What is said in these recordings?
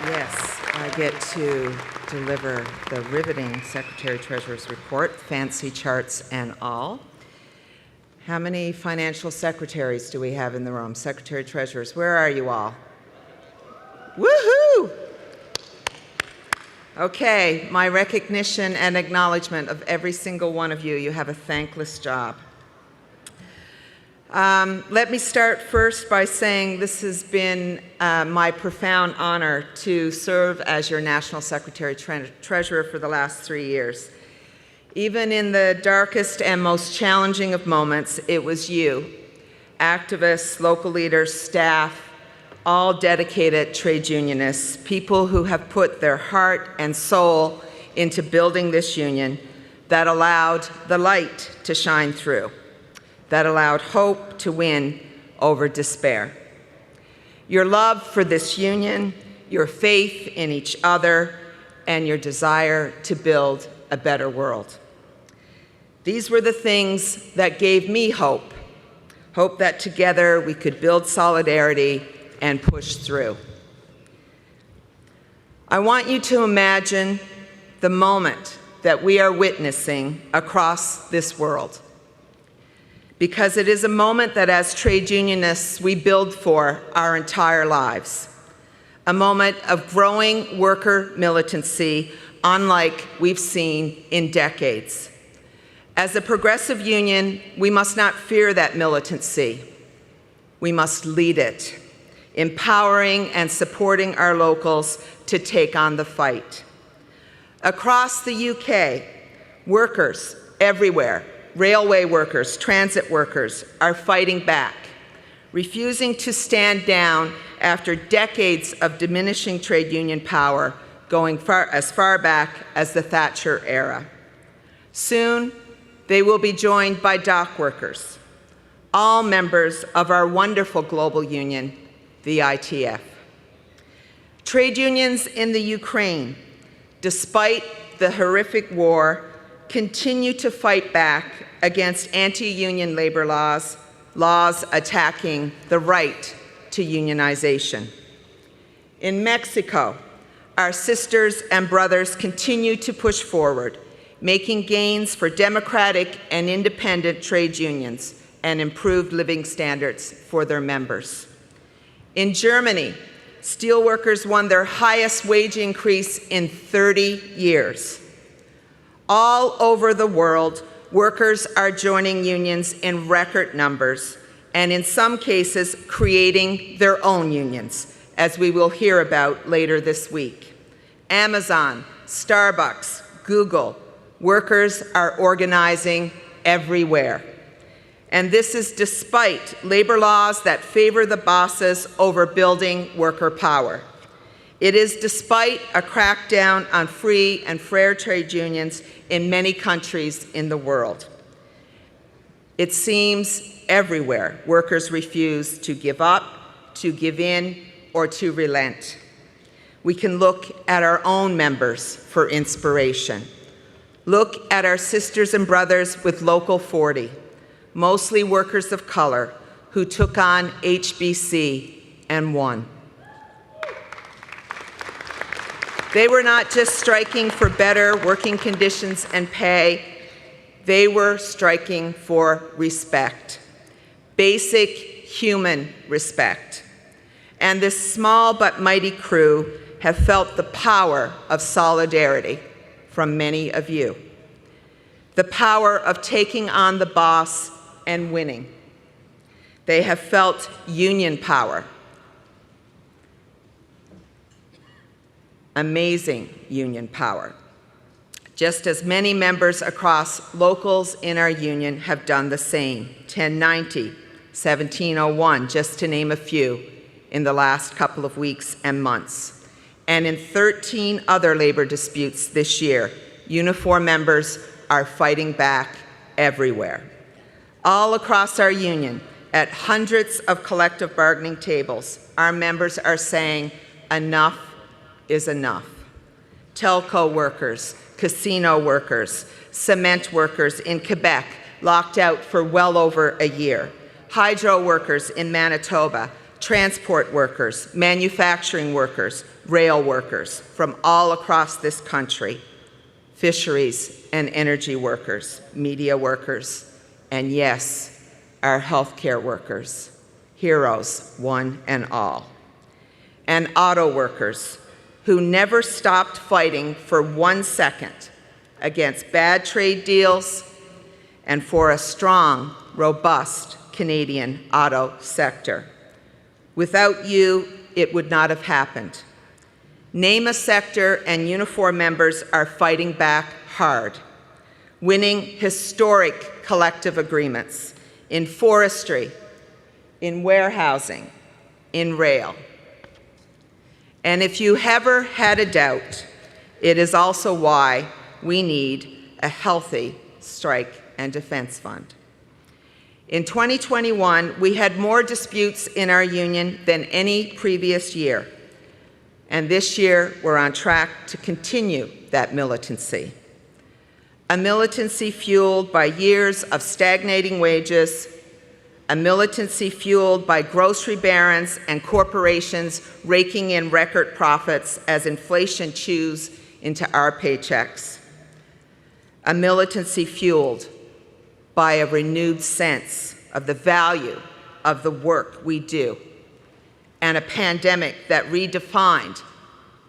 Yes, I get to deliver the riveting Secretary-Treasurer's report, fancy charts and all. How many financial secretaries do we have in the room? Secretary-Treasurers, where are you all? Woohoo! Okay, my recognition and acknowledgement of every single one of you. You have a thankless job. Let me start first by saying this has been my profound honor to serve as your National Secretary-Treasurer for the last 3 years. Even in the darkest and most challenging of moments, it was you, activists, local leaders, staff, all dedicated trade unionists, people who have put their heart and soul into building this union that allowed the light to shine through, that allowed hope to win over despair. Your love for this union, your faith in each other, and your desire to build a better world. These were the things that gave me hope that together we could build solidarity and push through. I want you to imagine the moment that we are witnessing across this world, because it is a moment that as trade unionists we build for our entire lives, a moment of growing worker militancy unlike we've seen in decades. As a progressive union, we must not fear that militancy. We must lead it, empowering and supporting our locals to take on the fight. Across the UK, workers everywhere, railway workers, transit workers, are fighting back, refusing to stand down after decades of diminishing trade union power going as far back as the Thatcher era. Soon, they will be joined by dock workers, all members of our wonderful global union, the ITF. Trade unions in the Ukraine, despite the horrific war, continue to fight back against anti-union labor laws attacking the right to unionization. In Mexico, our sisters and brothers continue to push forward, making gains for democratic and independent trade unions and improved living standards for their members. In Germany, steelworkers won their highest wage increase in 30 years. All over the world, workers are joining unions in record numbers, and in some cases, creating their own unions, as we will hear about later this week. Amazon, Starbucks, Google, workers are organizing everywhere. And this is despite labor laws that favor the bosses over building worker power. It is despite a crackdown on free and fair trade unions in many countries in the world. It seems everywhere workers refuse to give up, to give in, or to relent. We can look at our own members for inspiration. Look at our sisters and brothers with Local 40, mostly workers of color, who took on HBC and won. They were not just striking for better working conditions and pay, they were striking for respect, basic human respect. And this small but mighty crew have felt the power of solidarity from many of you, the power of taking on the boss and winning. They have felt union power, amazing union power, just as many members across locals in our union have done the same. 1090, 1701, just to name a few, in the last couple of weeks and months. And in 13 other labor disputes this year, Unifor members are fighting back everywhere. All across our union, at hundreds of collective bargaining tables, our members are saying, enough is enough. Telco workers, casino workers, cement workers in Quebec locked out for well over a year, hydro workers in Manitoba, transport workers, manufacturing workers, rail workers from all across this country, fisheries and energy workers, media workers, and yes, our healthcare workers, heroes, one and all. And auto workers who never stopped fighting for 1 second against bad trade deals and for a strong, robust Canadian auto sector. Without you, it would not have happened. Name a sector and Unifor members are fighting back hard, winning historic collective agreements in forestry, in warehousing, in rail. And if you ever had a doubt, it is also why we need a healthy strike and defense fund. In 2021, we had more disputes in our union than any previous year. And this year, we're on track to continue that militancy. A militancy fueled by years of stagnating wages, a militancy fueled by grocery barons and corporations raking in record profits as inflation chews into our paychecks. A militancy fueled by a renewed sense of the value of the work we do, and a pandemic that redefined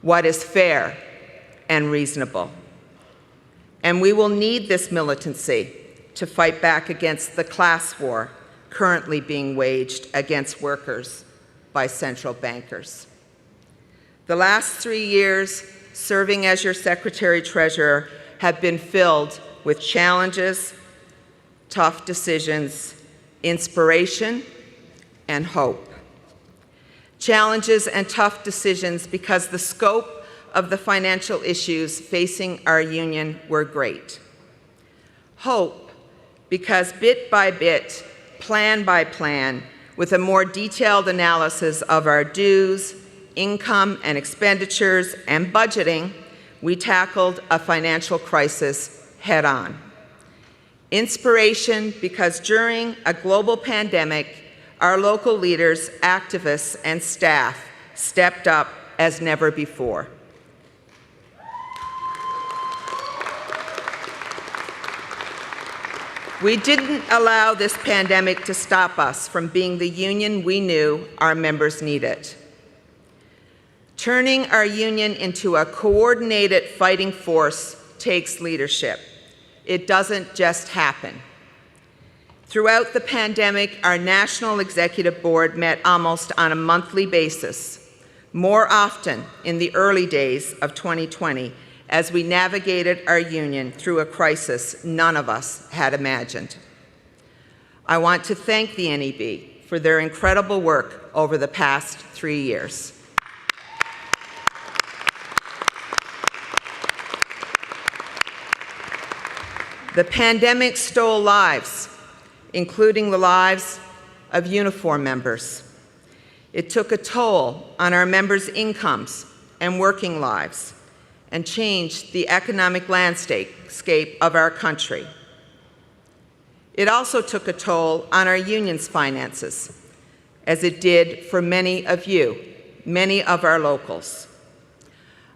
what is fair and reasonable. And we will need this militancy to fight back against the class war currently being waged against workers by central bankers. The last 3 years serving as your Secretary-Treasurer have been filled with challenges, tough decisions, inspiration, and hope. Challenges and tough decisions because the scope of the financial issues facing our union were great. Hope because bit by bit, plan by plan, with a more detailed analysis of our dues, income and expenditures, and budgeting, we tackled a financial crisis head on. Inspiration because during a global pandemic, our local leaders, activists, and staff stepped up as never before. We didn't allow this pandemic to stop us from being the union we knew our members needed. Turning our union into a coordinated fighting force takes leadership. It doesn't just happen. Throughout the pandemic, our National Executive Board met almost on a monthly basis, more often in the early days of 2020, as we navigated our union through a crisis none of us had imagined. I want to thank the NEB for their incredible work over the past 3 years. The pandemic stole lives, including the lives of Unifor members. It took a toll on our members' incomes and working lives and changed the economic landscape of our country. It also took a toll on our union's finances, as it did for many of you, many of our locals.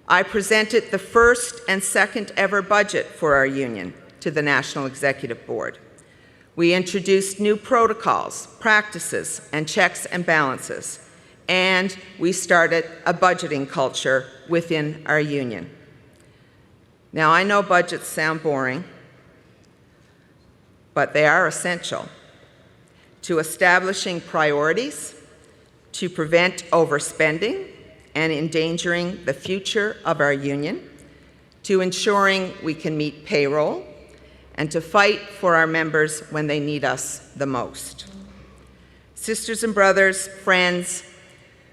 I presented the first and second ever budget for our union to the National Executive Board. We introduced new protocols, practices, and checks and balances, and we started a budgeting culture within our union. Now, I know budgets sound boring, but they are essential to establishing priorities, to prevent overspending and endangering the future of our union, to ensuring we can meet payroll, and to fight for our members when they need us the most. Sisters and brothers, friends,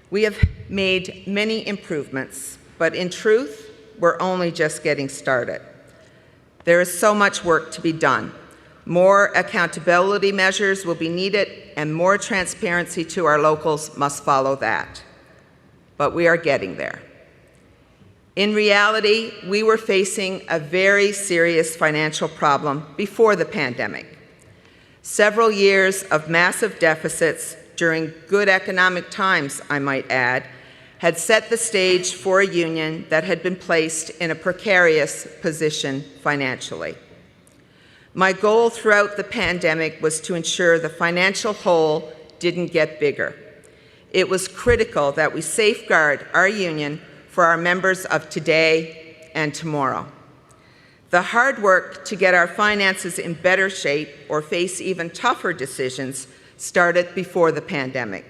we have made many improvements, but in truth, we're only just getting started. There is so much work to be done. More accountability measures will be needed, and more transparency to our locals must follow that. But we are getting there. In reality, we were facing a very serious financial problem before the pandemic. Several years of massive deficits during good economic times, I might add, had set the stage for a union that had been placed in a precarious position financially. My goal throughout the pandemic was to ensure the financial hole didn't get bigger. It was critical that we safeguard our union for our members of today and tomorrow. The hard work to get our finances in better shape or face even tougher decisions started before the pandemic.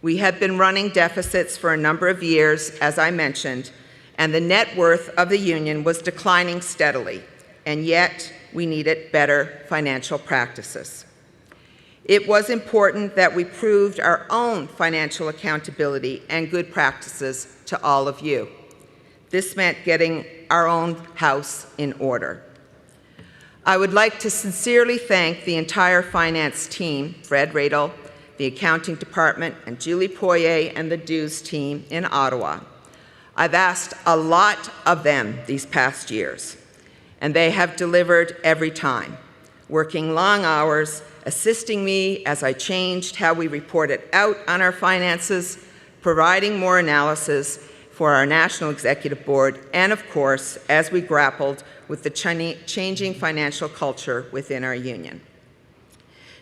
We had been running deficits for a number of years, as I mentioned, and the net worth of the union was declining steadily, and yet we needed better financial practices. It was important that we proved our own financial accountability and good practices to all of you. This meant getting our own house in order. I would like to sincerely thank the entire finance team, Fred Radel, the accounting department, and Julie Poirier and the dues team in Ottawa. I've asked a lot of them these past years, and they have delivered every time, working long hours, assisting me as I changed how we reported out on our finances, providing more analysis for our National Executive Board, and of course, as we grappled with the changing financial culture within our union.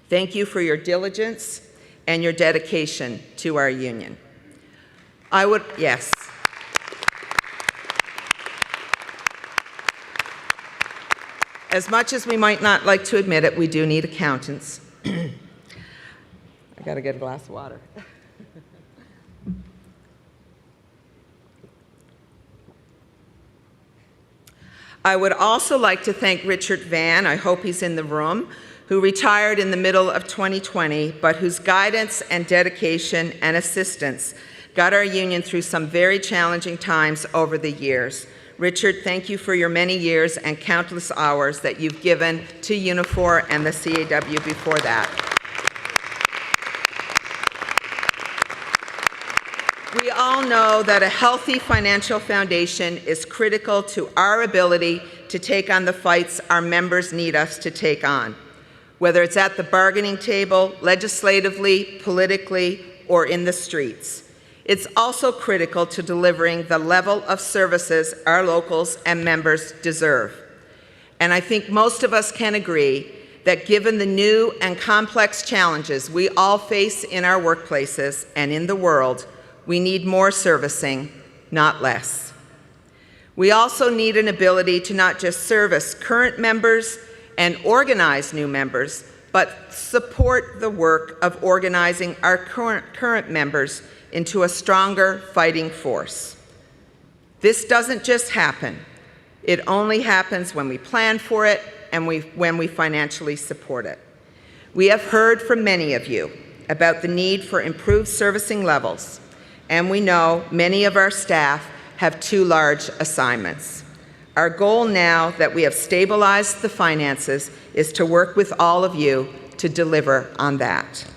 Thank you for your diligence and your dedication to our union. Yes. As much as we might not like to admit it, we do need accountants. I gotta get a glass of water. I would also like to thank Richard Van, I hope he's in the room, who retired in the middle of 2020, but whose guidance and dedication and assistance got our union through some very challenging times over the years. Richard, thank you for your many years and countless hours that you've given to Unifor and the CAW before that. We all know that a healthy financial foundation is critical to our ability to take on the fights our members need us to take on, whether it's at the bargaining table, legislatively, politically, or in the streets. It's also critical to delivering the level of services our locals and members deserve. And I think most of us can agree that given the new and complex challenges we all face in our workplaces and in the world, we need more servicing, not less. We also need an ability to not just service current members and organize new members, but support the work of organizing our current members into a stronger fighting force. This doesn't just happen. It only happens when we plan for it and when we financially support it. We have heard from many of you about the need for improved servicing levels, and we know many of our staff have too large assignments. Our goal now that we have stabilized the finances is to work with all of you to deliver on that.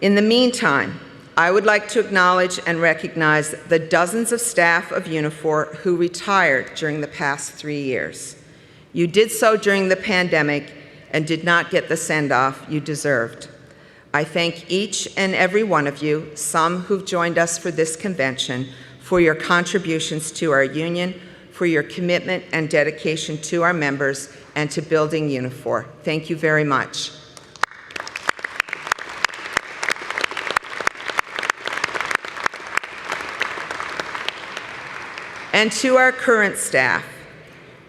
In the meantime, I would like to acknowledge and recognize the dozens of staff of Unifor who retired during the past 3 years. You did so during the pandemic and did not get the send-off you deserved. I thank each and every one of you, some who've joined us for this convention, for your contributions to our union, for your commitment and dedication to our members and to building Unifor. Thank you very much. And to our current staff,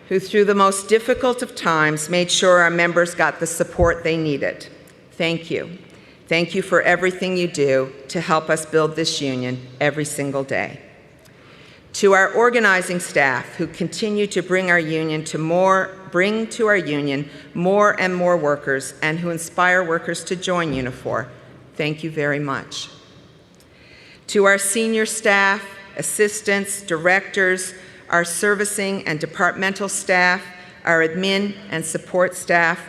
who through the most difficult of times made sure our members got the support they needed. Thank you. Thank you for everything you do to help us build this union every single day. To our organizing staff who continue to bring to our union more and more workers and who inspire workers to join Unifor, thank you very much. To our senior staff, assistants, directors, our servicing and departmental staff, our admin and support staff,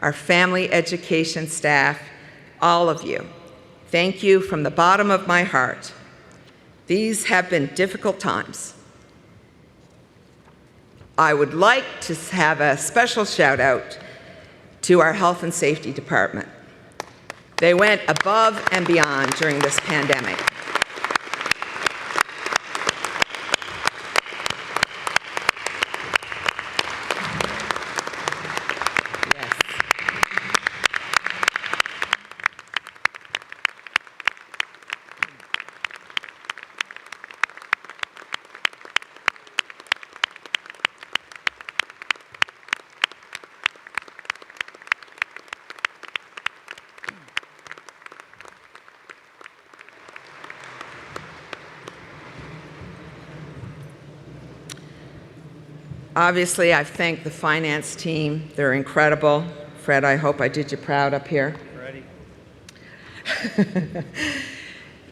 our family education staff, all of you, thank you from the bottom of my heart. These have been difficult times. I would like to have a special shout out to our Health and Safety Department. They went above and beyond during this pandemic. Obviously, I've thanked the finance team. They're incredible. Fred, I hope I did you proud up here. Ready.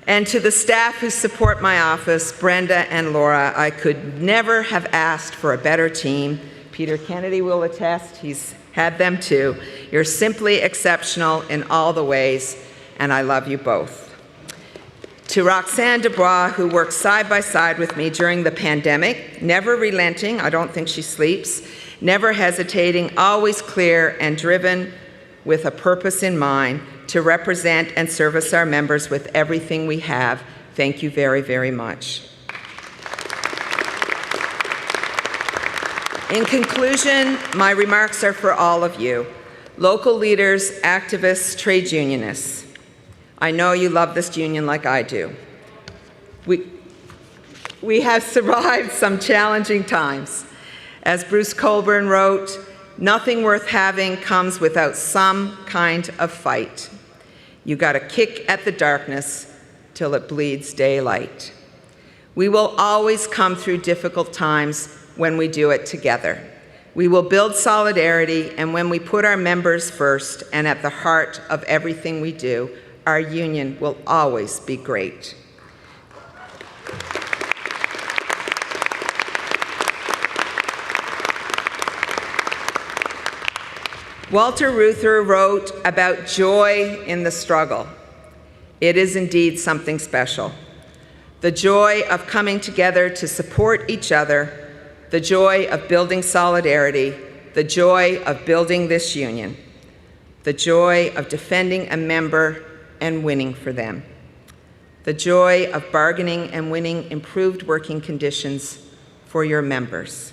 And to the staff who support my office, Brenda and Laura, I could never have asked for a better team. Peter Kennedy will attest. He's had them too. You're simply exceptional in all the ways, and I love you both. To Roxanne Dubois, who worked side by side with me during the pandemic, never relenting, I don't think she sleeps, never hesitating, always clear and driven with a purpose in mind to represent and service our members with everything we have. Thank you very, very much. In conclusion, my remarks are for all of you, local leaders, activists, trade unionists. I know you love this union like I do. We have survived some challenging times. As Bruce Colburn wrote, nothing worth having comes without some kind of fight. You got to kick at the darkness till it bleeds daylight. We will always come through difficult times when we do it together. We will build solidarity, and when we put our members first and at the heart of everything we do, our union will always be great. Walter Reuther wrote about joy in the struggle. It is indeed something special. The joy of coming together to support each other, the joy of building solidarity, the joy of building this union, the joy of defending a member and winning for them, the joy of bargaining and winning improved working conditions for your members,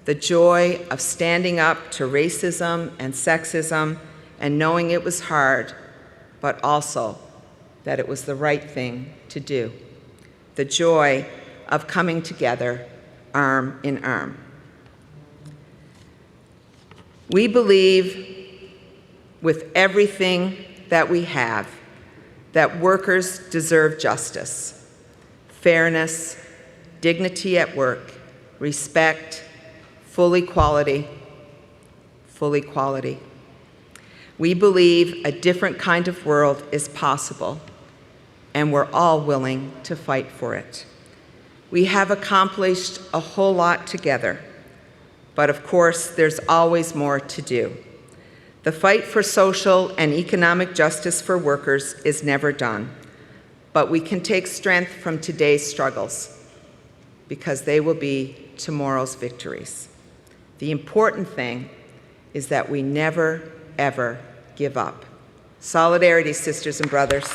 the joy of standing up to racism and sexism and knowing it was hard, but also that it was the right thing to do, the joy of coming together arm in arm. We believe with everything that we have, that workers deserve justice, fairness, dignity at work, respect, full equality, full equality. We believe a different kind of world is possible, and we're all willing to fight for it. We have accomplished a whole lot together, but of course, there's always more to do. The fight for social and economic justice for workers is never done, but we can take strength from today's struggles because they will be tomorrow's victories. The important thing is that we never, ever give up. Solidarity, sisters and brothers.